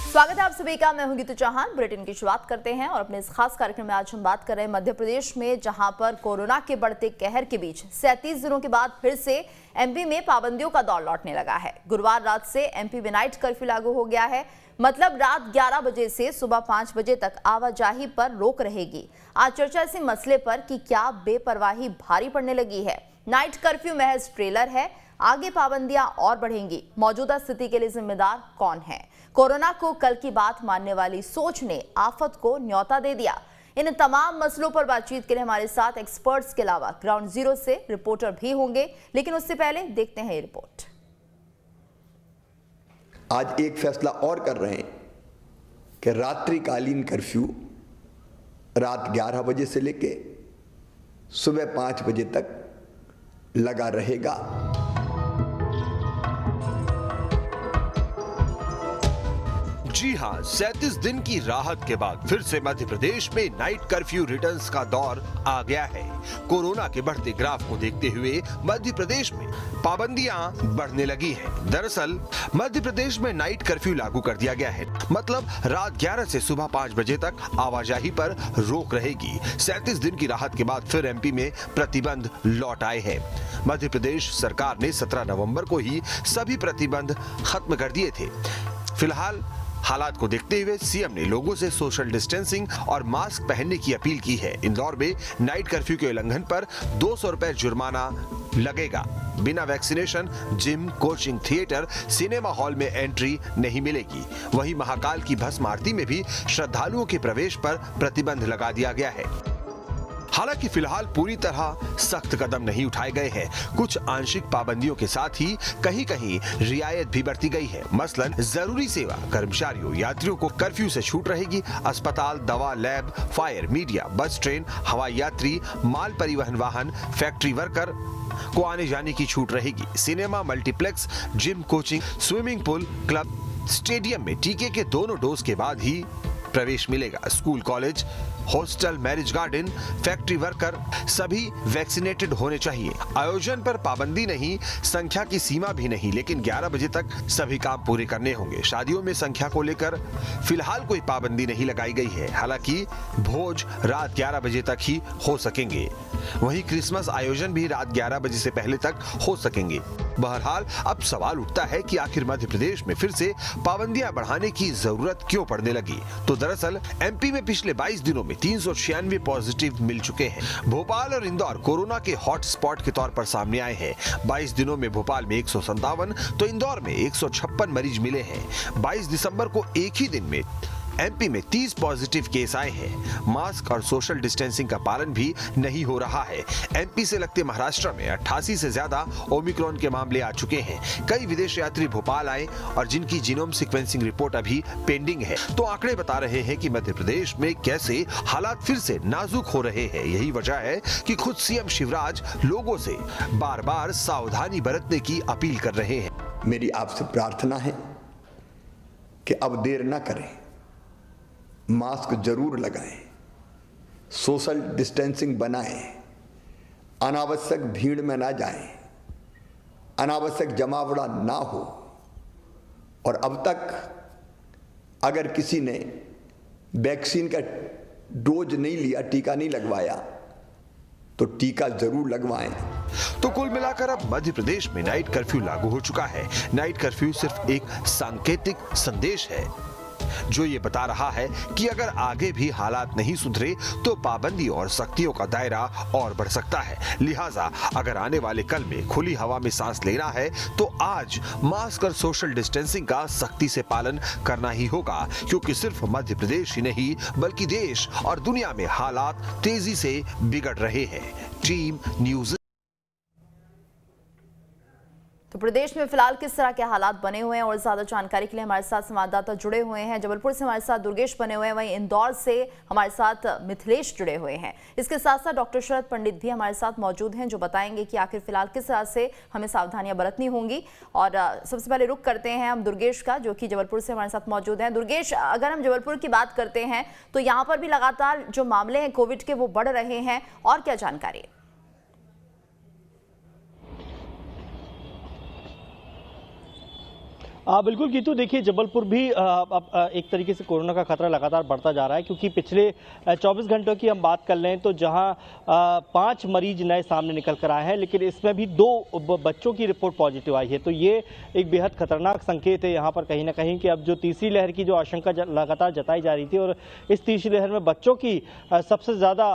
स्वागत है आप सभी का। मैं हूं गीतू चौहान। बुलेटिन की शुरुआत करते हैं और अपने इस खास कार्यक्रम में आज हम बात कर रहे हैं मध्य प्रदेश में, जहां पर कोरोना के बढ़ते कहर के बीच 37 दिनों के बाद फिर से एमपी में पाबंदियों का दौर लौटने लगा है। गुरुवार रात से एमपी में नाइट कर्फ्यू लागू हो गया है। मतलब रात 11 बजे से सुबह 5 बजे तक आवाजाही पर रोक रहेगी। आज चर्चा इसी मसले पर कि क्या बेपरवाही भारी पड़ने लगी है। नाइट कर्फ्यू महज ट्रेलर है, आगे पाबंदियां और बढ़ेंगी। मौजूदा स्थिति के लिए जिम्मेदार कौन है? कोरोना को कल की बात मानने वाली सोच ने आफत को न्योता दे दिया। इन तमाम मसलों पर बातचीत के लिए हमारे साथ एक्सपर्ट्स के अलावा ग्राउंड जीरो से रिपोर्टर भी होंगे, लेकिन उससे पहले देखते हैं ये रिपोर्ट। आज एक फैसला और कर रहे हैं कि रात्रिकालीन कर्फ्यू रात 11 बजे से लेके सुबह 5 बजे तक लगा रहेगा। जी हां, 37 दिन की राहत के बाद फिर से मध्य प्रदेश में नाइट कर्फ्यू रिटर्न्स का दौर आ गया है। कोरोना के बढ़ते ग्राफ को देखते हुए मध्य प्रदेश में पाबंदियां बढ़ने लगी हैं। दरअसल मध्य प्रदेश में नाइट कर्फ्यू लागू कर दिया गया है। मतलब रात 11 से सुबह 5 बजे तक आवाजाही पर रोक रहेगी। 37 दिन की राहत के बाद फिर एमपी में प्रतिबंध लौट आए हैं। मध्य प्रदेश सरकार ने 17 नवंबर को ही सभी प्रतिबंध खत्म कर दिए थे। फिलहाल हालात को देखते हुए सीएम ने लोगों से सोशल डिस्टेंसिंग और मास्क पहनने की अपील की है। इंदौर में नाइट कर्फ्यू के उल्लंघन पर 200 रुपए जुर्माना लगेगा। बिना vaccination gym, coaching, theatre, cinema hall में एंट्री नहीं मिलेगी। वहीं महाकाल की भस्म आरती में भी श्रद्धालुओं के प्रवेश पर प्रतिबंध लगा दिया गया है। हालांकि फिलहाल पूरी तरह सख्त कदम नहीं उठाए गए हैं। कुछ आंशिक पाबंदियों के साथ ही कहीं कहीं रियायत भी बरती गई है। मसलन जरूरी सेवा कर्मचारियों, यात्रियों को कर्फ्यू से छूट रहेगी। अस्पताल, दवा, लैब, फायर, मीडिया, बस, ट्रेन, हवाई यात्री, माल परिवहन वाहन, फैक्ट्री वर्कर को आने जाने की छूट रहेगी। Cinema, multiplex, gym, coaching, swimming pool, club, stadium में टीके के दोनों डोज के बाद ही प्रवेश मिलेगा। School, college, hostel, marriage garden, factory worker सभी वैक्सीनेटेड होने चाहिए। आयोजन पर पाबंदी नहीं, संख्या की सीमा भी नहीं, लेकिन 11 बजे तक सभी काम पूरे करने होंगे। शादियों में संख्या को लेकर फिलहाल कोई पाबंदी नहीं लगाई गई है। हालांकि भोज रात 11 बजे तक ही हो सकेंगे। वहीं क्रिसमस आयोजन भी रात 11 बजे से पहले तक हो सकेंगे। बहरहाल अब सवाल उठता है कि आखिर मध्य प्रदेश में फिर से पाबंदियां बढ़ाने की जरूरत क्यों पड़ने लगी। तो दरअसल एमपी में पिछले 22 दिनों में 396 पॉजिटिव मिल चुके हैं। भोपाल और इंदौर कोरोना के हॉट स्पॉट के तौर पर सामने आए हैं। 22 दिनों में भोपाल में 157 तो इंदौर में 156 मरीज मिले हैं। 22 दिसंबर को एक ही दिन में एमपी में 30 पॉजिटिव केस आए हैं। मास्क और सोशल डिस्टेंसिंग का पालन भी नहीं हो रहा है। एमपी से लगते महाराष्ट्र में 88 से ज्यादा ओमिक्रॉन के मामले आ चुके हैं। कई विदेश यात्री भोपाल आए और जिनकी जीनोम सीक्वेंसिंग रिपोर्ट अभी पेंडिंग है। तो आंकड़े बता रहे हैं कि मध्य प्रदेश में कैसे हालात फिर से नाजुक हो रहे हैं। यही वजह है कि खुद सीएम शिवराज लोगों से बार बार सावधानी बरतने की अपील कर रहे हैं। मेरी आपसे प्रार्थना है कि अब देर न करें, मास्क जरूर लगाएं, सोशल डिस्टेंसिंग बनाएं, अनावश्यक भीड़ में ना जाएं, अनावश्यक जमावड़ा ना हो। और अब तक अगर किसी ने वैक्सीन का डोज नहीं लिया, टीका नहीं लगवाया, तो टीका जरूर लगवाएं। तो कुल मिलाकर अब मध्य प्रदेश में नाइट कर्फ्यू लागू हो चुका है। नाइट कर्फ्यू सिर्फ एक सांकेतिक संदेश है जो ये बता रहा है कि अगर आगे भी हालात नहीं सुधरे तो पाबंदी और सख्तियों का दायरा और बढ़ सकता है। लिहाजा अगर आने वाले कल में खुली हवा में सांस लेना है तो आज मास्क और सोशल डिस्टेंसिंग का सख्ती से पालन करना ही होगा, क्योंकि सिर्फ मध्य प्रदेश ही नहीं बल्कि देश और दुनिया में हालात तेजी से बिगड़ रहे हैं। Team news. तो प्रदेश में फिलहाल किस तरह के हालात बने हुए हैं और ज्यादा जानकारी के लिए हमारे साथ संवाददाता जुड़े हुए हैं। जबलपुर से हमारे साथ दुर्गेश बने हुए हैं, वहीं इंदौर से हमारे साथ मिथिलेश जुड़े हुए हैं। इसके साथ साथ डॉक्टर शरद पंडित भी हमारे साथ मौजूद हैं जो बताएंगे कि आखिर फिलहाल किस तरह से हमें सावधानियां बरतनी होंगी। और सबसे पहले रुख करते हैं हम दुर्गेश का, जो कि जबलपुर से हमारे साथ मौजूद हैं। दुर्गेश, अगर हम जबलपुर की बात करते हैं तो यहाँ पर भी लगातार जो मामले हैं कोविड के वो बढ़ रहे हैं, और क्या जानकारी? बिल्कुल गीतू, देखिए जबलपुर भी एक तरीके से कोरोना का खतरा लगातार बढ़ता जा रहा है, क्योंकि पिछले 24 घंटों की हम बात कर लें तो जहां 5 मरीज नए सामने निकल कर आए हैं, लेकिन इसमें भी 2 बच्चों की रिपोर्ट पॉजिटिव आई है। तो ये एक बेहद खतरनाक संकेत है यहाँ पर कहीं ना कहीं कि अब जो तीसरी लहर की जो आशंका लगातार जताई जा रही थी, और इस तीसरी लहर में बच्चों की सबसे ज़्यादा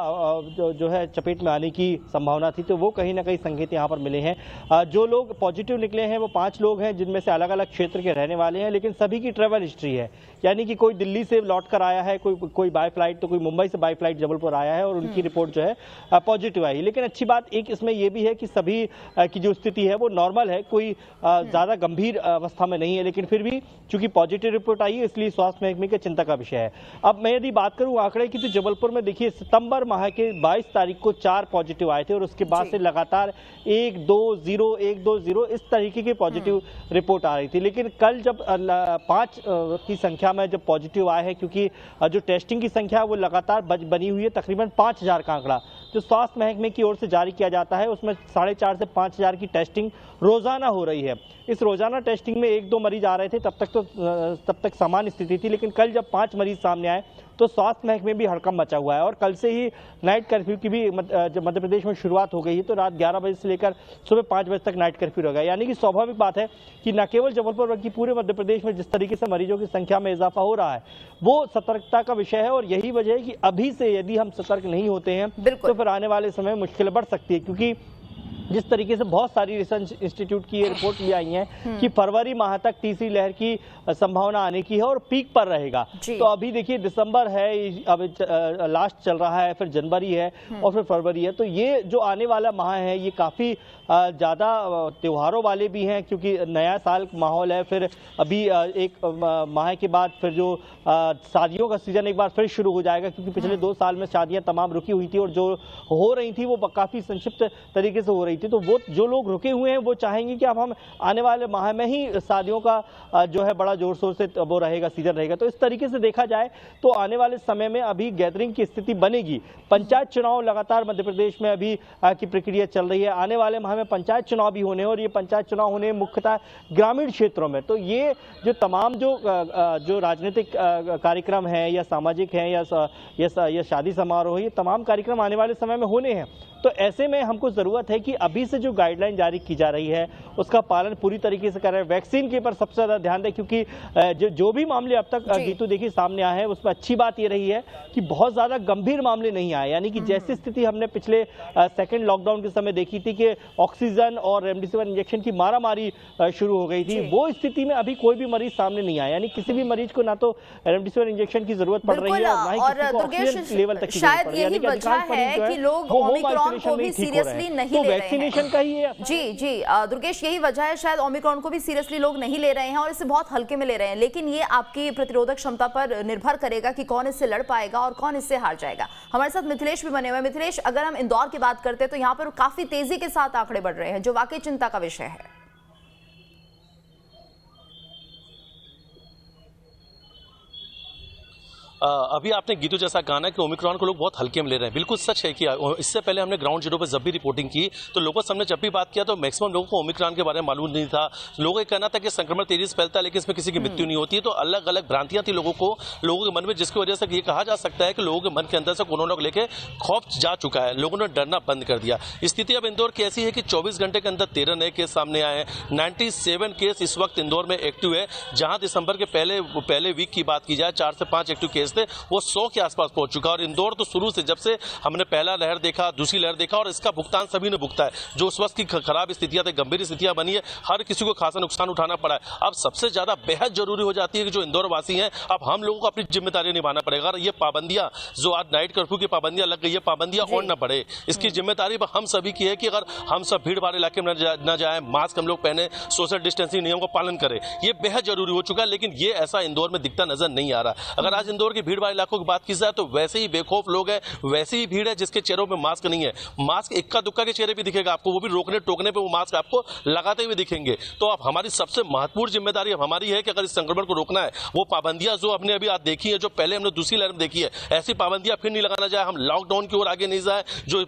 जो है चपेट में आने की संभावना थी, तो वो कहीं ना कहीं संकेत यहाँ पर मिले हैं। जो लोग पॉजिटिव निकले हैं वो 5 लोग हैं, जिनमें से अलग अलग क्षेत्र के रहने वाले हैं, लेकिन सभी की ट्रैवल हिस्ट्री है, यानी कि कोई दिल्ली से लौट कर आया है, कोई बाय फ्लाइट, तो कोई मुंबई से बाय फ्लाइट जबलपुर आया है और उनकी रिपोर्ट जो है पॉजिटिव आई। लेकिन अच्छी बात एक इसमें यह भी है कि सभी की जो स्थिति है वो नॉर्मल है, कोई ज्यादा गंभीर अवस्था में नहीं है, लेकिन फिर भी चूंकि पॉजिटिव रिपोर्ट आई है इसलिए स्वास्थ्य महकमे के चिंता का विषय है। अब मैं यदि बात करूं आंकड़े की, तो जबलपुर में देखिए सितंबर माह के 22 तारीख को 4 पॉजिटिव आए थे और उसके बाद से लगातार 1 2 0 1 2 0 इस तरीके की पॉजिटिव रिपोर्ट आ रही थी। लेकिन कल जब 5 की संख्या में जब पॉजिटिव आए हैं, क्योंकि जो टेस्टिंग की संख्या वो लगातार बनी हुई है, तकरीबन 5000 का आंकड़ा जो स्वास्थ्य महकमे की ओर से जारी किया जाता है, उसमें 4,500 से 5,000 की टेस्टिंग रोजाना हो रही है। इस रोजाना टेस्टिंग में 1 2 मरीज आ रहे थे, तब तक सामान्य स्थिति थी, लेकिन कल जब 5 मरीज सामने आए तो स्वास्थ्य महकमे भी हड़कंप मचा हुआ है। और कल से ही नाइट कर्फ्यू की भी जब मध्य प्रदेश में शुरुआत हो गई है, तो रात 11 बजे से लेकर सुबह 5 बजे तक नाइट कर्फ्यू रहेगा। यानी कि स्वाभाविक बात है कि न केवल जबलपुर बल्कि पूरे मध्य प्रदेश में जिस तरीके से मरीजों की संख्या में इजाफा हो रहा है वो सतर्कता का विषय है, और यही वजह है कि अभी से यदि हम सतर्क नहीं होते हैं तो फिर आने वाले समय में मुश्किलें बढ़ सकती है। क्योंकि जिस तरीके से बहुत सारी रिसर्च इंस्टीट्यूट की ये रिपोर्ट भी आई हैं कि फरवरी माह तक तीसरी लहर की संभावना आने की है और पीक पर रहेगा। तो अभी देखिए दिसंबर है, अब लास्ट चल रहा है, फिर जनवरी है और फिर फरवरी है, तो ये जो आने वाला माह है ये काफ़ी ज़्यादा त्योहारों वाले भी हैं, क्योंकि नया साल माहौल है। फिर अभी एक माह के बाद फिर जो शादियों का सीजन एक बार फिर शुरू हो जाएगा, क्योंकि पिछले 2 साल में शादियाँ तमाम रुकी हुई थी और जो हो रही थी वो काफ़ी संक्षिप्त तरीके से हो रही थी। तो वो जो लोग रुके हुए हैं वो चाहेंगे कि अब हम आने वाले माह में ही शादियों का जो है बड़ा जोर शोर से वो रहेगा, सीजन रहेगा। तो इस तरीके से देखा जाए तो आने वाले समय में अभी गैदरिंग की स्थिति बनेगी। पंचायत चुनाव लगातार मध्य प्रदेश में अभी की प्रक्रिया चल रही है, आने वाले माह में पंचायत चुनाव भी होने, और ये पंचायत चुनाव होने मुख्यतः ग्रामीण क्षेत्रों में। तो ये जो तमाम जो राजनीतिक कार्यक्रम है या सामाजिक है या शादी समारोह, ये तमाम कार्यक्रम आने वाले समय में होने हैं। तो ऐसे में हमको ज़रूरत है कि अभी से जो गाइडलाइन जारी की जा रही है उसका पालन पूरी तरीके से करें। वैक्सीन के पर सबसे ज़्यादा ध्यान दें, क्योंकि जो भी मामले अब तक गीतू देखिए सामने आए हैं उसमें अच्छी बात ये रही है कि बहुत ज़्यादा गंभीर मामले नहीं आए। यानी कि जैसी स्थिति हमने पिछले सेकेंड लॉकडाउन के समय देखी थी कि ऑक्सीजन और रेमडेसिविर इंजेक्शन की मारामारी शुरू हो गई थी, वो स्थिति में अभी कोई भी मरीज सामने नहीं आया। यानी किसी भी मरीज को ना तो रेमडेसिविर इंजेक्शन की जरूरत पड़ रही है और ना ही किसी को ऑक्सीजन लेवल तक की जरूरत पड़ रही है। यानी कि अधिकांश मरीज जो है वो होम आइसोलेशन में ठीक हो रहे हैं। तो वैक्सीनेशन का ही है। जी दुर्गेश, यही वजह है शायद ओमिक्रॉन को भी सीरियसली लोग नहीं ले रहे हैं और इसे बहुत हल्के में ले रहे हैं। लेकिन ये आपकी प्रतिरोधक क्षमता पर निर्भर करेगा कि कौन इससे लड़ पाएगा और कौन इससे हार जाएगा। हमारे साथ मिथिलेश भी बने हुए हैं। मिथिलेश, अगर हम इंदौर की बात करते हैं तो यहाँ पर काफी तेजी के साथ आंकड़े बढ़ रहे हैं, जो वाकई चिंता का विषय है। अभी आपने गीतू जैसा कहा ना कि ओमिक्रॉन को लोग बहुत हल्के में ले रहे हैं, बिल्कुल सच है कि इससे पहले हमने ग्राउंड जीरो पे जब भी रिपोर्टिंग की तो लोगों से हमने जब भी बात किया तो मैक्सिमम लोगों को ओमिक्रॉन के बारे में मालूम नहीं था। लोगों का कहना था कि संक्रमण तेजी से फैलता है लेकिन इसमें किसी की मृत्यु नहीं होती है। तो अलग अलग भ्रांतियां थी लोगों के मन में, जिसकी वजह से ये कहा जा सकता है कि लोगों के मन के अंदर से कोरोना को लेकर खौफ जा चुका है, लोगों ने डरना बंद कर दिया। स्थिति अब इंदौर की ऐसी है कि 24 घंटे के अंदर 13 नए केस सामने आए हैं। 97 केस इस वक्त इंदौर में एक्टिव है, जहां दिसंबर के पहले वीक की बात की जाए 4 से 5 एक्टिव केस थे, वो 100 के आसपास पहुंच चुका। और इंदौर तो शुरू से जब से हमने पहला लहर देखा, दूसरी लहर देखा, और इसका भुगतान सभी ने भुगता है। जो उस वक्त की खराब स्थितियां थी, गंभीर स्थितियां बनी है, हर किसी को खासा नुकसान उठाना पड़ा है। अब सबसे ज्यादा बेहद जरूरी हो जाती है कि जो इंदौर वासी हैं, अब हम लोगों को अपनी जिम्मेदारी निभाना पड़ेगा। और ये पाबंदियां जो आज नाइट कर्फ्यू की पाबंदियां लग गई है, पाबंदियां और न बढ़े, इसकी जिम्मेदारी हम सभी की है कि अगर हम सब भीड़ भाड़ इलाके में न जाए, मास्क हम लोग पहने, सोशल डिस्टेंसिंग नियम का पालन करें, ये बेहद जरूरी हो चुका है। लेकिन ये ऐसा इंदौर में दिखता नजर नहीं आ रहा। अगर आज इंदौर की भीड़ वाले इलाकों की बात की जाए तो वैसे ही बेखौफ लोग हैं, वैसे ही भीड़ है जिसके चेहरों पे मास्क नहीं है। मास्क इक्का दुक्का के चेहरे पे दिखेगा आपको, वो भी रोकने टोकने पे वो मास्क आपको लगाते हुए दिखेंगे। तो अब हमारी सबसे महत्वपूर्ण जिम्मेदारी अब हमारी है कि अगर इस संक्रमण को रोकना है, वो पाबंदियां जो हमने अभी आज देखी है, जो पहले हमने दूसरी लहर में देखी है, ऐसी पाबंदियां फिर नहीं लगाना जाए, हम लॉकडाउन की ओर आगे नहीं जाए। जो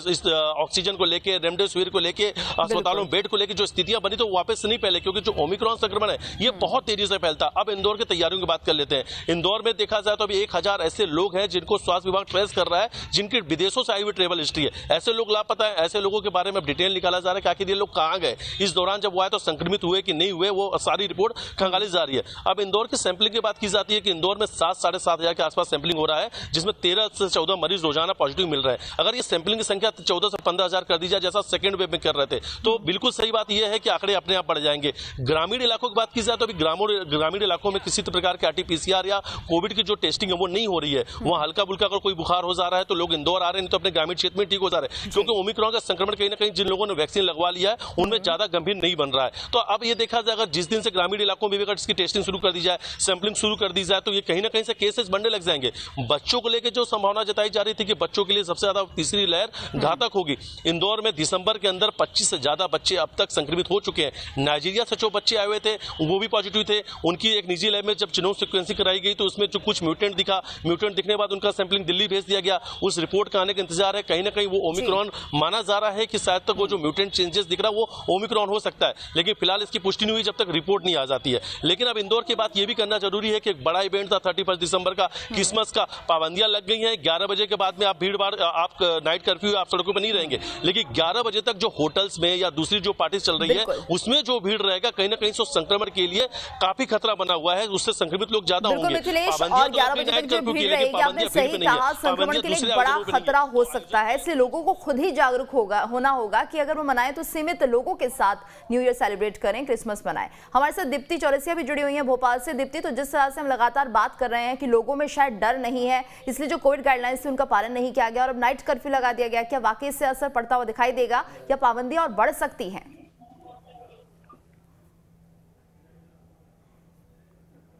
इस ऑक्सीजन को लेके, रेमडेसिविर को लेके, अस्पतालों में बेड को लेके जो स्थितियां बनी तो वापस नहीं पहले, क्योंकि जो ओमिक्रॉन संक्रमण है ये बहुत तेजी से फैलता। अब इंदौर की तैयारियों की बात कर लेते हैं। इंदौर में देखा जाए तो अभी 1000 ऐसे लोग हैं जिनको स्वास्थ्य विभाग ट्रेस कर रहा है, जिनकी विदेशों से आई हुई ट्रेवल हिस्ट्री है। ऐसे लोग लापता है, ऐसे लोगों के बारे में डिटेल निकाला जा रहा है कि आखिर ये लोग कहां गए, इस दौरान जब वो आए तो संक्रमित हुए कि नहीं हुए, वो सारी रिपोर्ट खंगाली जा रही है। अब इंदौर की सैंपलिंग की बात की जाती है कि इंदौर में 7-7.5 हजार के आसपास सैंपलिंग हो रहा है, जिसमें 13 से 14 मरीज रोजाना पॉजिटिव मिल रहे हैं। अगर ये सैंपलिंग की संख्या 14 से 15 हजार कर दी जाए, जैसा सेकंड वेव में कर रहे थे, तो बिल्कुल सही बात यह है कि आंकड़े अपने आप बढ़ जाएंगे। ग्रामीण इलाकों की बात की जाए तो अभी ग्रामीण इलाकों में किसी प्रकार के आरटीपीसीआर या कोविड की जो टेस्टिंग है वो नहीं हो रही है। वहां हल्का बुल्का अगर कोई बुखार हो जा रहा है तो लोग इंदौर आ रहे हैं, नहीं तो अपने ग्रामीण क्षेत्र में ठीक हो जा रहे हैं, क्योंकि ओमिक्रॉन का संक्रमण कहीं ना कहीं जिन लोगों ने वैक्सीन लगवा लिया है उनमें ज्यादा गंभीर नहीं बन रहा है। तो अब ये देखा जाए, अगर जिस दिन से ग्रामीण इलाकों में भी अगर इसकी टेस्टिंग शुरू कर दी जाए, सैंपलिंग शुरू कर दी जाए, तो ये कहीं ना कहीं से केसेस बढ़ने लग जाएंगे। बच्चों को लेकर जो संभावना जताई जा रही थी कि बच्चों के लिए सबसे ज्यादा तीसरी लहर घातक होगी, इंदौर में दिसंबर के अंदर 25 से ज्यादा बच्चे अब तक संक्रमित हो चुके हैं। नाइजीरिया से जो बच्चे आए हुए थे वो भी पॉजिटिव थे। उनकी एक निजी लैब में जब जीनोम सीक्वेंसिंग कराई गई तो उसमें जो कुछ म्यूटेंट दिखा, म्यूटेंट दिखने के बाद उनका सैंपलिंग दिल्ली भेज दिया गया। उस रिपोर्ट का आने का इंतजार है। कहीं ना कहीं वो ओमिक्रॉन माना जा रहा है कि शायद तक वो जो म्यूटेंट चेंजेस दिख रहा है वो ओमिक्रॉन हो सकता है, लेकिन फिलहाल इसकी पुष्टि नहीं हुई जब तक रिपोर्ट नहीं आ जाती है। लेकिन अब इंदौर की बात यह भी करना जरूरी है कि एक बड़ा इवेंट था 31 दिसंबर का, क्रिसमस का, पाबंदियां लग गई हैं। 11 बजे के बाद में आप भीड़ भाड़, आप नाइट कर्फ्यू, आप सड़कों पर नहीं रहेंगे, लेकिन 11 बजे तक जो होटल्स में या दूसरी जो पार्टी चल रही है उसमें जो भीड़ रहेगा, कहीं ना कहीं संक्रमण के लिए काफी खतरा बना हुआ है, उससे संक्रमित लोग ज्यादा होंगे। और 11 बजे तक जो भीड़ रहेगी, आपने सही कहा, संक्रमण के लिए बड़ा खतरा हो सकता है। इसलिए लोगों को खुद ही जागरूक होना होगा कि अगर वो मनाएं तो सीमित लोगों के साथ न्यू ईयर सेलिब्रेट करें, क्रिसमस मनाएं। हमारे साथ दीप्ति चौरसिया भी जुड़ी हुई है भोपाल से। दीप्ति, तो जिस तरह से हम लगातार बात कर रहे हैं कि लोगों में शायद डर नहीं है, इसलिए जो कोविड गाइडलाइंस थी उनका पालन नहीं किया गया और अब नाइट कर्फ्यू लगा दिया गया, क्या वाकई इससे असर पड़ता हुआ दिखाई देगा या पाबंदियां और बढ़ सकती हैं?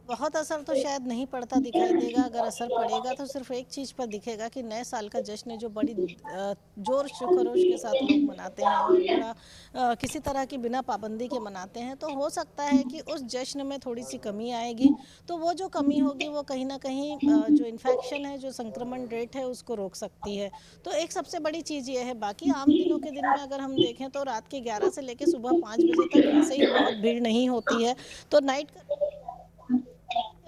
बहुत असर तो शायद नहीं पड़ता दिखाई देगा। अगर असर पड़ेगा तो सिर्फ एक चीज़ पर दिखेगा कि नए साल का जश्न जो बड़ी जोर खरोश के साथ लोग मनाते हैं और बड़ा किसी तरह की बिना पाबंदी के मनाते हैं, तो हो सकता है कि उस जश्न में थोड़ी सी कमी आएगी। तो वो जो कमी होगी वो कहीं ना कहीं जो इन्फेक्शन है, जो संक्रमण रेट है, उसको रोक सकती है। तो एक सबसे बड़ी चीज़ ये है। बाकी आम दिनों के दिन में अगर हम देखें तो रात के 11 से लेकर सुबह 5 बजे तक ऐसे ही बहुत भीड़ नहीं होती है। तो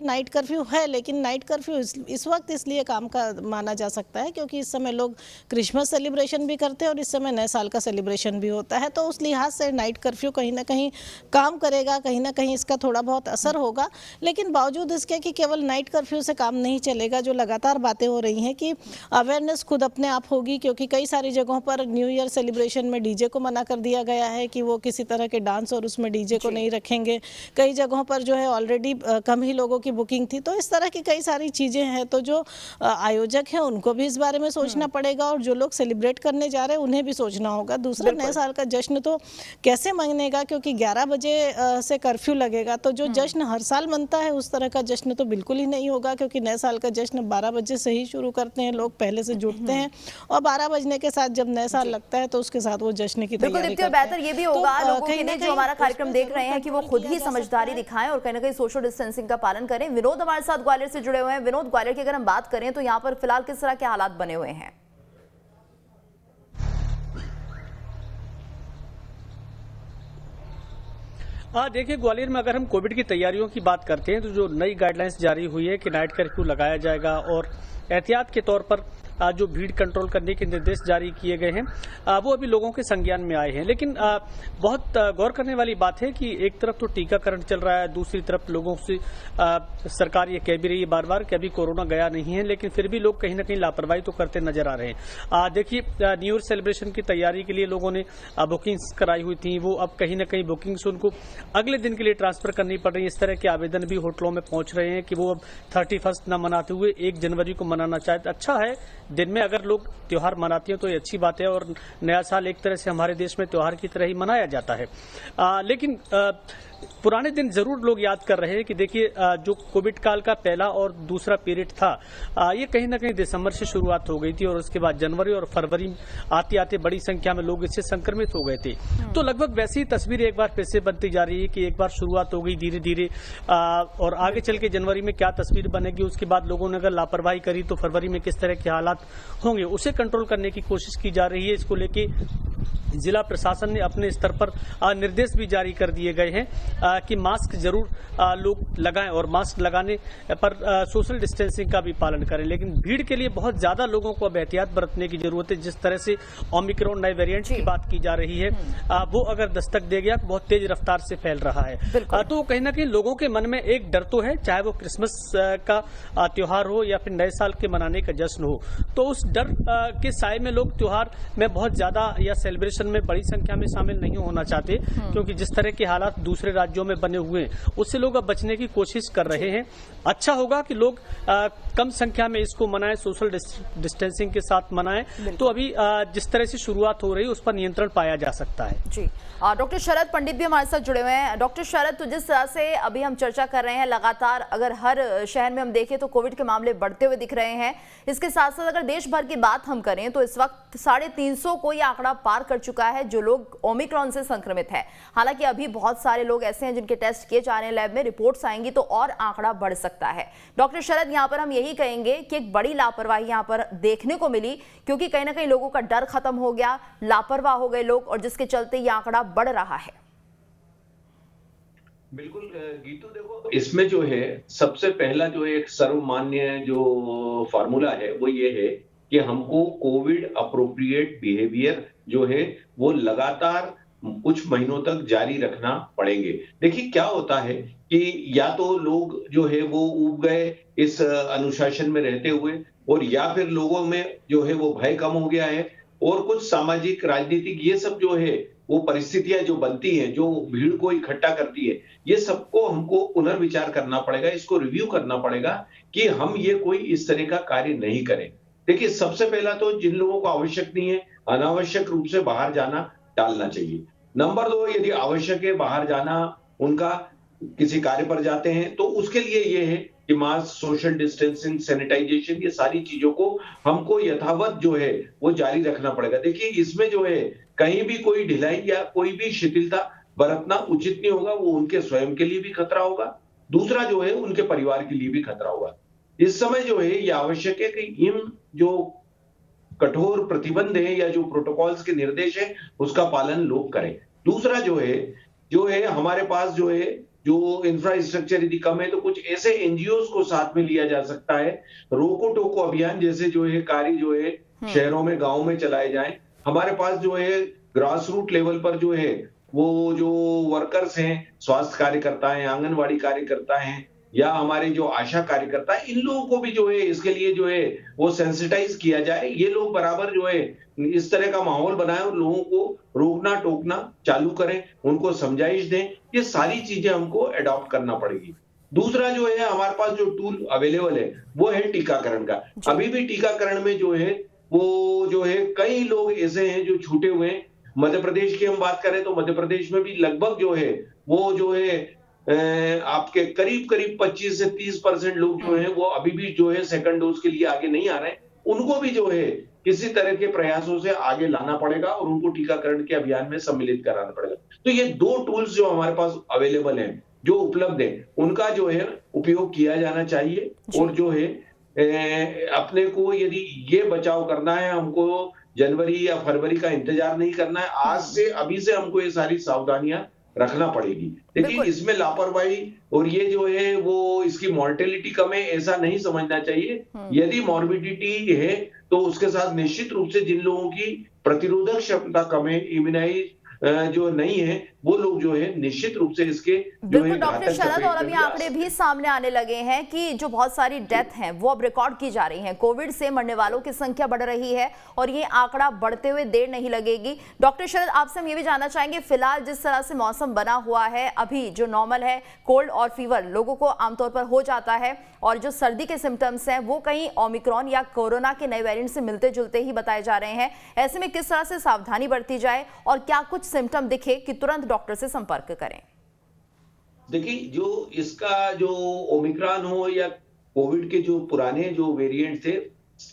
नाइट कर्फ्यू है, लेकिन नाइट कर्फ्यू इस वक्त इसलिए काम का माना जा सकता है क्योंकि इस समय लोग क्रिसमस सेलिब्रेशन भी करते हैं और इस समय नए साल का सेलिब्रेशन भी होता है। तो उस लिहाज से नाइट कर्फ्यू कहीं ना कहीं काम करेगा, कहीं ना कहीं इसका थोड़ा बहुत असर होगा। लेकिन बावजूद इसके कि केवल नाइट कर्फ्यू से काम नहीं चलेगा, जो लगातार बातें हो रही हैं कि अवेयरनेस खुद अपने आप होगी, क्योंकि कई सारी जगहों पर न्यू ईयर सेलिब्रेशन में डीजे को मना कर दिया गया है कि वो किसी तरह के डांस और उसमें डीजे को नहीं रखेंगे। कई जगहों पर जो है ऑलरेडी कम ही लोगों की बुकिंग थी। तो इस तरह की कई सारी चीज़ें हैं। तो जो आयोजक हैं उनको भी इस बारे में सोचना पड़ेगा और जो लोग सेलिब्रेट करने जा रहे हैं उन्हें भी सोचना होगा। दूसरा, नए साल का जश्न तो कैसे मनेगा, क्योंकि 11 बजे से कर्फ्यू लगेगा। तो जो जश्न हर साल मनता है उस तरह का जश्न तो बिल्कुल ही नहीं होगा, क्योंकि नए साल का जश्न 12 बजे से ही शुरू करते हैं, लोग पहले से जुटते हैं और 12 बजने के साथ जब नए साल लगता है तो उसके साथ वो जश्न की तैयारी करते हैं। बेहतर ये भी होगा लोगों के लिए जो हमारा कार्यक्रम देख रहे हैं कि वो खुद ही समझदारी दिखाएं और कहीं ना कहीं सोशल डिस्टेंसिंग का पालन करें। विनोद हमारे साथ ग्वालियर से जुड़े हुए हैं। विनोद, ग्वालियर की अगर हम बात करें तो यहाँ पर फिलहाल किस तरह के हालात बने हुए हैं? देखिए, ग्वालियर में अगर हम कोविड की तैयारियों की बात करते हैं तो जो नई गाइडलाइंस जारी हुई है कि नाइट कर्फ्यू लगाया जाएगा और एहतियात के तौर पर जो भीड़ कंट्रोल करने के निर्देश जारी किए गए हैं वो अभी लोगों के संज्ञान में आए हैं। लेकिन बहुत गौर करने वाली बात है कि एक तरफ तो टीकाकरण चल रहा है, दूसरी तरफ लोगों से सरकार ये कह भी रही है बार बार कि अभी कोरोना गया नहीं है, लेकिन फिर भी लोग कहीं ना कहीं लापरवाही तो करते नजर आ रहे हैं। देखिए, न्यू ईयर सेलिब्रेशन की तैयारी के लिए लोगों ने बुकिंग्स कराई हुई थी, वो अब कहीं ना कहीं बुकिंग्स उनको अगले दिन के लिए ट्रांसफर करनी पड़ रही है। इस तरह के आवेदन भी होटलों में पहुंच रहे हैं कि वो अब 31 न मनाते हुए 1 जनवरी को मनाना चाहते। अच्छा है, दिन में अगर लोग त्योहार मनाते हैं तो ये अच्छी बात है और नया साल एक तरह से हमारे देश में त्योहार की तरह ही मनाया जाता है। लेकिन पुराने दिन जरूर लोग याद कर रहे हैं कि देखिए जो कोविड काल का पहला और दूसरा पीरियड था ये कहीं ना कहीं दिसंबर से शुरुआत हो गई थी और उसके बाद जनवरी और फरवरी आते आते बड़ी संख्या में लोग इससे संक्रमित हो गए थे। तो लगभग वैसी ही तस्वीर एक बार फिर से बनती जा रही है कि एक बार शुरुआत हो गई धीरे धीरे और आगे चल के जनवरी में क्या तस्वीर बनेगी, उसके बाद लोगों ने अगर लापरवाही करी तो फरवरी में किस तरह के हालात होंगे उसे कंट्रोल करने की कोशिश की जा रही है। इसको लेके जिला प्रशासन ने अपने स्तर पर निर्देश भी जारी कर दिए गए हैं कि मास्क जरूर लोग लगाएं और मास्क लगाने पर सोशल डिस्टेंसिंग का भी पालन करें। लेकिन भीड़ के लिए बहुत ज्यादा लोगों को अब एहतियात बरतने की जरूरत है। जिस तरह से ओमिक्रॉन नए वेरिएंट की बात की जा रही है वो अगर दस्तक दे गया तो बहुत तेज रफ्तार से फैल रहा है। तो कहीं ना कहीं लोगों के मन में एक डर तो है, चाहे वो क्रिसमस का त्योहार हो या फिर नए साल के मनाने का जश्न हो, तो उस डर के साए में लोग त्योहार में बहुत ज्यादा या सेलिब्रेशन में बड़ी संख्या में शामिल नहीं होना चाहते, क्योंकि जिस तरह के हालात दूसरे राज्यों में बने हुए हैं उससे लोग अब बचने की कोशिश कर रहे हैं। अच्छा होगा कि लोग कम संख्या में इसको मनाएं, सोशल डिस्टेंसिंग के साथ मनाएं। तो अभी जिस तरह से शुरुआत हो रही है उस पर नियंत्रण पाया जा सकता है। जी, डॉक्टर शरद पंडित भी हमारे साथ जुड़े हुए हैं। डॉक्टर शरद, तो जिस तरह से अभी हम चर्चा कर रहे हैं, लगातार अगर हर शहर में हम देखें तो कोविड के मामले बढ़ते हुए दिख रहे हैं। इसके साथ साथ अगर देश भर की बात हम करें तो इस वक्त 350 को यह आंकड़ा पार कर चुका है जो लोग ओमिक्रॉन से संक्रमित है। हालांकि अभी बहुत सारे लोग ऐसे हैं जिनके टेस्ट किए जा रहे हैं, लैब में रिपोर्ट्स आएंगी तो और आंकड़ा बढ़ सकता है। डॉक्टर शरद, यहाँ पर हम यही कहेंगे कि एक बड़ी लापरवाही यहाँ पर देखने को मिली, क्योंकि कहीं ना कहीं लोगों का डर खत्म हो गया, लापरवाह हो गए लोग, और जिसके चलते ये आंकड़ा बढ़ रहा है। बिल्कुल गीतू, देखो इसमें जो है सबसे पहला जो है एक सर्वमान्य जो फार्मूला है वो ये है कि हमको कोविड अप्रोप्रिएट बिहेवियर जो है वो लगातार कुछ महीनों तक जारी रखना पड़ेंगे। देखिए क्या होता है कि या तो लोग जो है वो ऊब गए इस अनुशासन में रहते हुए, और या फिर लोगों में जो है वो भय कम हो गया है, और कुछ सामाजिक राजनीतिक ये सब जो है वो परिस्थितियां जो बनती हैं, जो भीड़ को इकट्ठा करती है, ये सबको हमको पुनर्विचार करना पड़ेगा, इसको रिव्यू करना पड़ेगा कि हम ये कोई इस तरह का कार्य नहीं करें। देखिए सबसे पहला तो जिन लोगों को आवश्यक नहीं है अनावश्यक रूप से बाहर जाना टालना चाहिए। नंबर 2, यदि आवश्यक है बाहर जाना, उनका किसी कार्य पर जाते हैं तो उसके लिए ये है कि मास्क, सोशल डिस्टेंसिंग, सैनिटाइजेशन, ये सारी चीजों को हमको यथावत जो है वो जारी रखना पड़ेगा। देखिए इसमें जो है कहीं भी कोई ढिलाई या कोई भी शिथिलता बरतना उचित नहीं होगा, वो उनके स्वयं के लिए भी खतरा होगा, दूसरा जो है उनके परिवार के लिए भी खतरा होगा। इस समय जो है ये आवश्यक है कि इन जो कठोर प्रतिबंध है या जो प्रोटोकॉल्स के निर्देश है उसका पालन लोग करें। दूसरा जो है हमारे पास जो इंफ्रास्ट्रक्चर यदि कम है तो कुछ ऐसे एनजीओ को साथ में लिया जा सकता है, रोको टोको अभियान जैसे जो है कार्य जो है शहरों में, गांव में चलाए जाएं। हमारे पास जो है ग्रास रूट लेवल पर जो है वो जो वर्कर्स हैं, स्वास्थ्य कार्यकर्ता हैं, आंगनवाड़ी कार्यकर्ता हैं, या हमारे जो आशा कार्यकर्ता है, इन लोगों को भी जो है इसके लिए जो है वो सेंसिटाइज किया जाए। ये लोग बराबर जो है इस तरह का माहौल बनाएं और लोगों को रोकना टोकना चालू करें, उनको समझाइश दें। ये सारी चीजें हमको अडॉप्ट करना पड़ेगी। दूसरा जो है हमारे पास जो टूल अवेलेबल है वो है टीकाकरण का। अभी भी टीकाकरण में जो है वो जो है कई लोग ऐसे हैं जो छूटे हुए हैं। मध्य प्रदेश की हम बात करें तो मध्य प्रदेश में भी लगभग जो है वो जो है आपके करीब 25 से 30% लोग जो हैं वो अभी भी जो है सेकंड डोज के लिए आगे नहीं आ रहे हैं। उनको भी जो है किसी तरह के प्रयासों से आगे लाना पड़ेगा और उनको टीकाकरण के अभियान में सम्मिलित कराना पड़ेगा। तो ये 2 टूल्स जो हमारे पास अवेलेबल हैं, जो उपलब्ध है, उनका जो है उपयोग किया जाना चाहिए। और जो है अपने को यदि ये बचाव करना है, हमको जनवरी या फरवरी का इंतजार नहीं करना है, आज से अभी से हमको ये सारी सावधानियां रखना पड़ेगी। देखिए इसमें लापरवाही और ये जो है वो इसकी मॉर्टेलिटी कम है ऐसा नहीं समझना चाहिए। यदि मॉर्बिडिटी है तो उसके साथ निश्चित रूप से जिन लोगों की प्रतिरोधक क्षमता कम है, इम्यूनाइज जो नहीं है, वो लोग जो है निश्चित रूप से इसके बिल्कुल डॉक्टर शरद, और अभी आंकड़े भी सामने आने लगे हैं कि जो बहुत सारी डेथ हैं वो अब रिकॉर्ड की जा रही हैं। कोविड से मरने वालों की संख्या बढ़ रही है और ये आंकड़ा बढ़ते हुए देर नहीं लगेगी। डॉक्टर शरद, आपसे हम ये भी जानना चाहेंगे, फिलहाल जिस तरह से मौसम बना हुआ है, अभी जो नॉर्मल है कोल्ड और फीवर लोगों को आमतौर पर हो जाता है, और जो सर्दी के सिम्टम्स हैं वो कहीं ओमिक्रॉन या कोरोना के नए वेरिएंट से मिलते जुलते ही बताए जा रहे हैं। ऐसे में किस तरह से सावधानी बरती जाए और क्या कुछ सिम्टम दिखे कि तुरंत डॉक्टर से संपर्क करें? देखिए, जो इसका जो ओमिक्रॉन हो या कोविड के जो पुराने जो वेरिएंट थे,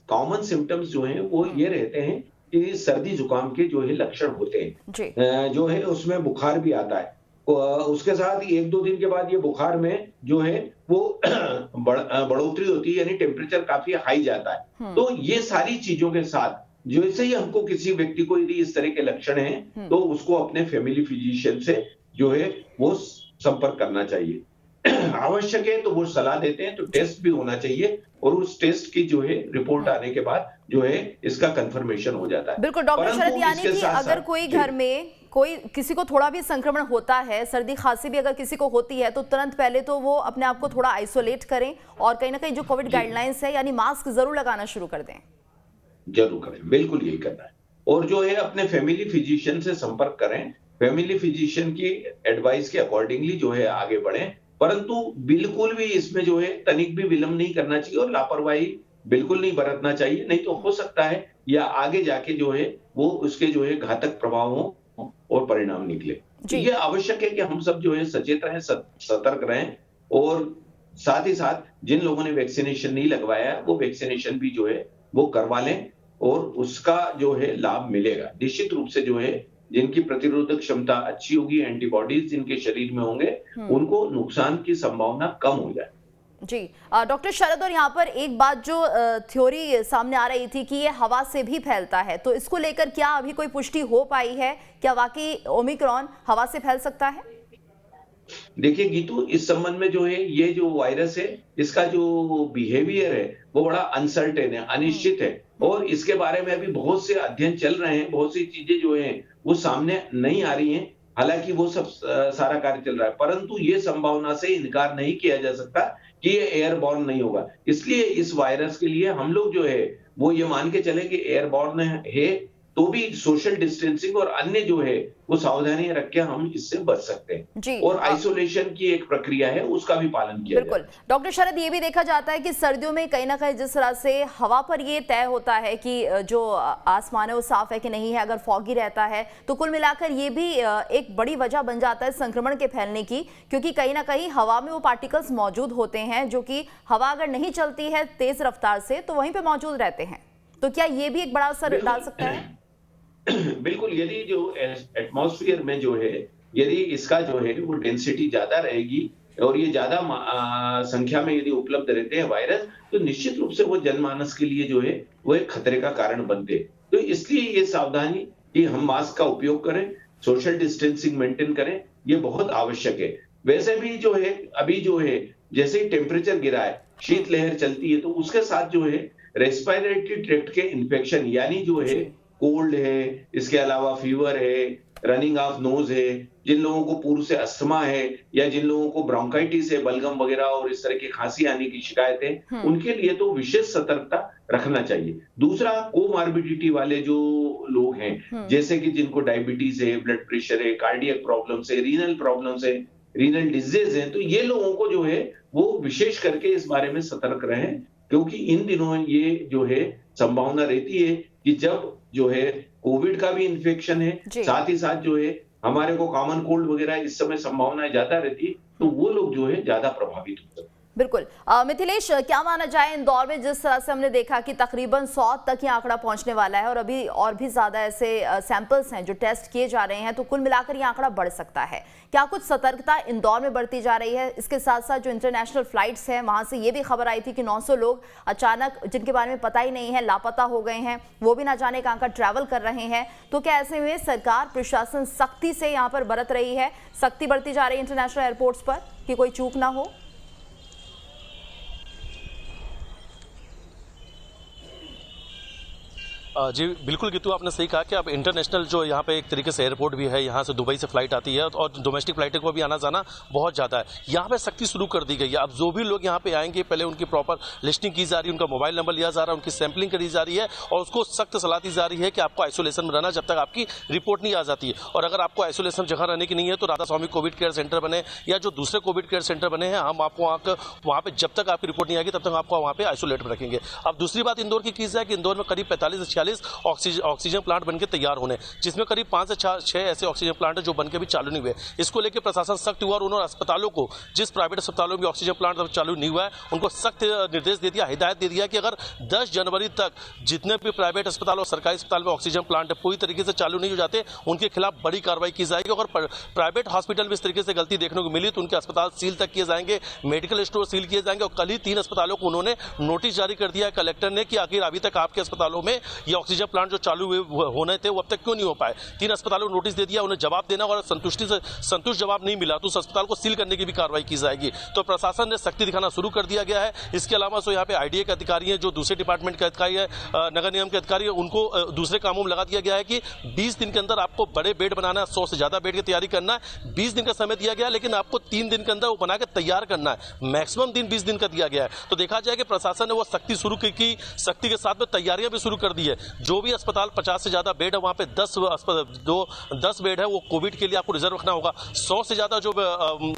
कॉमन सिम्टम्स जो हैं वो ये रहते हैं कि सर्दी जुकाम के जो है लक्षण होते हैं जी। जो है उसमें बुखार भी आता है। उसके साथ ही 1-2 दिन के बाद ये बुखार में जो है वो बढ़ोतरी होती है, यानी टेम्परेचर काफी हाई जाता है। तो ये सारी चीजों के साथ जैसे ही हमको किसी व्यक्ति को यदि इस तरह के लक्षण हैं तो उसको अपने फैमिली फिजिशियन से जो है वो संपर्क करना चाहिए। आवश्यक है तो वो सलाह देते हैं, तो टेस्ट भी होना चाहिए और उस टेस्ट की जो है रिपोर्ट आने के बाद जो है इसका कंफर्मेशन हो जाता है। बिल्कुल डॉक्टर शरद, यानी कि अगर कोई जी। घर में कोई किसी को थोड़ा भी संक्रमण होता है, सर्दी खांसी भी अगर किसी को होती है, तो तुरंत पहले तो वो अपने आप को थोड़ा आइसोलेट करें और कहीं ना कहीं जो कोविड गाइडलाइंस है यानी मास्क जरूर लगाना शुरू कर दें। जरूर करें, बिल्कुल यही करना है। और जो है अपने फैमिली फिजिशियन से संपर्क करें, फैमिली फिजिशियन की एडवाइस के अकॉर्डिंगली जो है आगे बढ़ें, परंतु बिल्कुल भी इसमें जो है तनिक भी विलंब नहीं करना चाहिए और लापरवाही बिल्कुल नहीं बरतना चाहिए, नहीं तो हो सकता है या आगे जाके जो है वो उसके जो है घातक प्रभावों और परिणाम निकले। तो ये आवश्यक है कि हम सब जो है सचेत रहें, सतर्क रहें और साथ ही साथ जिन लोगों ने वैक्सीनेशन नहीं लगवाया वो वैक्सीनेशन भी जो है वो करवा लें और उसका जो है लाभ मिलेगा। निश्चित रूप से जो है जिनकी प्रतिरोधक क्षमता अच्छी होगी, एंटीबॉडीज जिनके शरीर में होंगे, उनको नुकसान की संभावना कम हो जाए। जी डॉक्टर शरद, और यहाँ पर एक बात जो थ्योरी सामने आ रही थी कि ये हवा से भी फैलता है, तो इसको लेकर क्या अभी कोई पुष्टि हो पाई है? क्या वाकई ओमिक्रॉन हवा से फैल सकता है? देखिए गीतू, इस संबंध में जो है ये जो वायरस है इसका जो बिहेवियर है वो बड़ा अनसर्टेन है, अनिश्चित है और इसके बारे में अभी बहुत से अध्ययन चल रहे हैं, बहुत सी चीजें जो है वो सामने नहीं आ रही हैं। हालांकि वो सब सारा कार्य चल रहा है, परंतु ये संभावना से इनकार नहीं किया जा सकता कि ये एयरबॉर्न नहीं होगा। इसलिए इस वायरस के लिए हम लोग जो है वो ये मान के चले कि एयरबॉर्न है तो भी सोशल डिस्टेंसिंग और अन्य जो है वो सावधानियां रख के हम इससे बच सकते हैं जी। और आइसोलेशन की एक प्रक्रिया है उसका भी पालन किया बिल्कुल डॉक्टर शरद, ये भी देखा जाता है कि सर्दियों में कहीं ना कहीं जिस तरह से हवा पर ये तय होता है कि जो आसमान है वो साफ है कि नहीं है, अगर फॉगी रहता है तो कुल मिलाकर ये भी एक बड़ी वजह बन जाता है संक्रमण के फैलने की, क्योंकि कहीं ना कहीं हवा में वो पार्टिकल्स मौजूद होते हैं जो कि हवा अगर नहीं चलती है तेज रफ्तार से तो वहीं पे मौजूद रहते हैं। तो क्या ये भी एक बड़ा असर डाल सकता है? बिल्कुल, यदि जो एटमॉस्फेयर में जो है यदि इसका जो है वो डेंसिटी ज्यादा रहेगी और ये ज्यादा संख्या में यदि उपलब्ध रहते हैं वायरस, तो निश्चित रूप से वो जनमानस के लिए जो है वो एक खतरे का कारण बनते हैं। तो इसलिए ये सावधानी कि हम मास्क का उपयोग करें, सोशल डिस्टेंसिंग मेंटेन करें, ये बहुत आवश्यक है। वैसे भी जो है अभी जो है जैसे ही टेम्परेचर गिरा है, शीतलहर चलती है, तो उसके साथ जो है रेस्पिरेटरी ट्रैक्ट के इन्फेक्शन यानी जो है कोल्ड है, इसके अलावा फीवर है, रनिंग ऑफ नोज है, जिन लोगों को पूर्व से अस्थमा है या जिन लोगों को ब्रोंकाइटिस है, बलगम वगैरह और इस तरह की खांसी आने की शिकायतें, उनके लिए तो विशेष सतर्कता रखना चाहिए। दूसरा, कोमार्बिडिटी वाले जो लोग हैं जैसे कि जिनको डायबिटीज है, ब्लड प्रेशर है, कार्डियक प्रॉब्लम्स है, रीनल प्रॉब्लम्स है, रीनल डिजीज है, तो ये लोगों को जो है वो विशेष करके इस बारे में सतर्क रहें, क्योंकि इन दिनों ये जो है संभावना रहती है कि जब जो है कोविड का भी इन्फेक्शन है, साथ ही साथ जो है हमारे को कॉमन कोल्ड वगैरह इस समय संभावनाएं ज्यादा रहती है, तो वो लोग जो है ज्यादा प्रभावित होते हैं। बिल्कुल मिथिलेश, क्या माना जाए इंदौर में जिस तरह से हमने देखा कि तकरीबन 100 तक ये आंकड़ा पहुंचने वाला है और अभी और भी ज्यादा ऐसे सैंपल्स हैं जो टेस्ट किए जा रहे हैं, तो कुल मिलाकर ये आंकड़ा बढ़ सकता है। क्या कुछ सतर्कता इंदौर में बढ़ती जा रही है? इसके साथ साथ जो इंटरनेशनल फ्लाइट्स हैं वहां से ये भी खबर आई थी कि 900 लोग अचानक जिनके बारे में पता ही नहीं है लापता हो गए हैं, वो भी ना जाने कहां का ट्रैवल कर रहे हैं। तो क्या ऐसे में सरकार प्रशासन सख्ती से यहाँ पर बरत रही है, सख्ती बढ़ती जा रही है इंटरनेशनल एयरपोर्ट्स पर कि कोई चूक ना हो? जी बिल्कुल गीतू, आपने सही कहा कि अब इंटरनेशनल जो यहाँ पे एक तरीके से एयरपोर्ट भी है, यहाँ से दुबई से फ्लाइट आती है और डोमेस्टिक फ्लाइट को भी आना जाना बहुत ज़्यादा है। यहाँ पे सख्ती शुरू कर दी गई है। अब जो भी लोग यहाँ पे आएंगे पहले उनकी प्रॉपर लिस्टिंग की जा रही है, उनका मोबाइल नंबर लिया जा रहा है, उनकी सैंपलिंग करी जा रही है और उसको सख्त सलाह दी जा रही है कि आपको आइसोलेशन में रहना जब तक आपकी रिपोर्ट नहीं आ जाती है। और अगर आपको आइसोलेशन जगह रहने की नहीं है तो राधा स्वामी कोविड केयर सेंटर बने या जो दूसरे कोविड केयर सेंटर बने हैं, हम आपको वहाँ पे जब तक आपकी रिपोर्ट नहीं आएगी तब तक आपको वहाँ पे आइसोलेट में रखेंगे। अब दूसरी बात इंदौर की जाए कि इंदौर में करीब 45 से 40 ऑक्सीजन प्लांट बनकर तैयार होने, जिसमें करीब 5 से 6 ऐसे ऑक्सीजन प्लांट है जो बनकर भी चालू नहीं हुए। इसको लेकर प्रशासन सख्त हुआ और उन्होंने अस्पतालों को, जिस प्राइवेट अस्पतालों में ऑक्सीजन प्लांट चालू नहीं हुआ है, उनको सख्त निर्देश दे दिया, हिदायत दे दिया कि अगर 10 जनवरी तक जितने भी प्राइवेट अस्पताल और सरकारी अस्पताल में ऑक्सीजन प्लांट पूरी तरीके से चालू नहीं हो जाते, उनके खिलाफ बड़ी कार्रवाई की जाएगी। अगर प्राइवेट हॉस्पिटल में इस तरीके से गलती देखने को मिली तो उनके अस्पताल सील तक किए जाएंगे, मेडिकल स्टोर सील किए जाएंगे। और कल ही 3 अस्पतालों को उन्होंने नोटिस जारी कर दिया है कलेक्टर ने कि आखिर अभी तक आपके अस्पतालों में ये ऑक्सीजन प्लांट जो चालू होने थे वो अब तक क्यों नहीं हो पाए। 3 अस्पतालों को नोटिस दे दिया, उन्हें जवाब देना, और संतुष्ट जवाब नहीं मिला तो उस अस्पताल को सील करने की भी कार्रवाई की जाएगी। तो प्रशासन ने सख्ती दिखाना शुरू कर दिया गया है। इसके अलावा सो यहाँ पे आईडीए के अधिकारी हैं, जो दूसरे डिपार्टमेंट के अधिकारी है, नगर निगम के अधिकारी है, उनको दूसरे कामों में लगा दिया गया है कि 20 दिन के अंदर आपको बड़े बेड बनाना है, 100 से ज्यादा बेड की तैयारी करना है। 20 दिन का समय दिया गया है, लेकिन आपको 3 दिन के अंदर वो बना के तैयार करना है। मैक्सिमम दिन 20 दिन का दिया गया है। तो देखा जाए कि प्रशासन ने वो सख्ती शुरू की, सख्ती के साथ में तैयारियां भी शुरू कर दी है। जो भी अस्पताल 50 से ज्यादा बेड है वहां पे 10 बेड है वो कोविड के लिए आपको रिजर्व रखना होगा। 100 से ज्यादा जो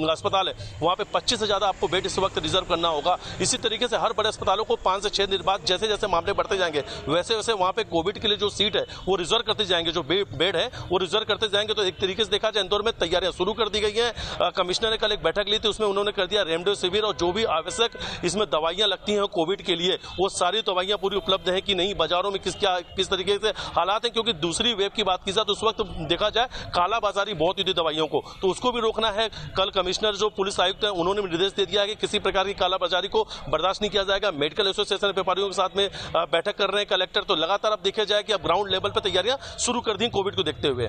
अस्पताल है वहां पे 25 से ज्यादा आपको बेड इस वक्त रिजर्व करना होगा। इसी तरीके से हर बड़े अस्पतालों को 5 से 6 दिन बाद जैसे जैसे मामले बढ़ते जाएंगे वैसे वैसे वहां पे कोविड के लिए जो सीट है वो रिजर्व करते जाएंगे, जो बेड है वो रिजर्व करते जाएंगे। तो एक तरीके से देखा जाए इंदौर में तैयारियां शुरू कर दी गई हैं। कमिश्नर ने कल एक बैठक ली थी, उसमें उन्होंने कर दिया रेमडेसिविर और जो भी आवश्यक इसमें दवाइयां लगती हैं कोविड के लिए वो सारी दवाइयां पूरी उपलब्ध है कि नहीं, बाजारों में किस तरीके से हालात है। क्योंकि दूसरी वेव की बात की जाए तो उस वक्त देखा जाए कालाबाजारी बहुत हुई थी दवाइयों को, तो उसको भी रोकना है। कल कमिश्नर जो पुलिस आयुक्त है उन्होंने निर्देश दे दिया है कि किसी प्रकार की कालाबाजारी को बर्दाश्त नहीं किया जाएगा। मेडिकल एसोसिएशन व्यापारियों के साथ में बैठक कर रहे हैं कलेक्टर। तो लगातार अब देखा जाए कि अब ग्राउंड लेवल पर तैयारियां शुरू कर दी कोविड को देखते हुए।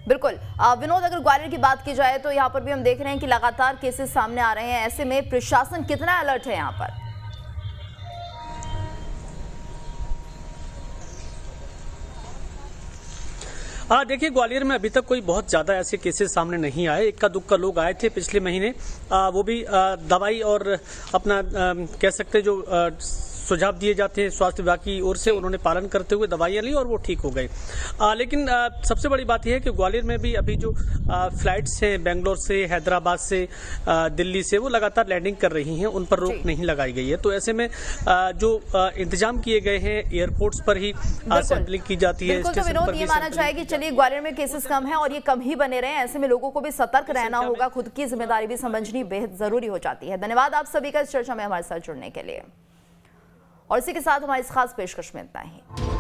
बिल्कुल विनोद, अगर ग्वालियर की बात की जाए तो यहाँ पर भी हम देख रहे हैं कि लगातार केसेस सामने आ रहे हैं। ऐसे में प्रशासन कितना अलर्ट है यहाँ पर? देखिए, ग्वालियर में अभी तक कोई बहुत ज्यादा ऐसे केसेस सामने नहीं आए। इक्का दुक्का लोग आए थे पिछले महीने, वो भी दवाई और अपना कह सकते जो सुझाव दिए जाते हैं स्वास्थ्य विभाग की ओर से, उन्होंने पालन करते हुए दवाइयां ली और वो ठीक हो गए। लेकिन सबसे बड़ी बात यह है कि ग्वालियर में भी अभी जो फ्लाइट्स हैं बेंगलोर से, हैदराबाद से, दिल्ली से, वो लगातार लैंडिंग कर रही हैं, उन पर रोक नहीं लगाई गई है। तो ऐसे में जो इंतजाम किए गए हैं एयरपोर्ट्स पर ही सैंपलिंग की जाती है। तो विनोद, ये माना जाए कि चलिए ग्वालियर में केसेस कम है और ये कम ही बने रहे, ऐसे में लोगों को भी सतर्क रहना होगा, खुद की जिम्मेदारी भी समझनी बेहद जरूरी हो जाती है। धन्यवाद आप सभी का इस चर्चा में हमारे साथ जुड़ने के लिए, और इसी के साथ हमारी इस खास पेशकश में इतना ही।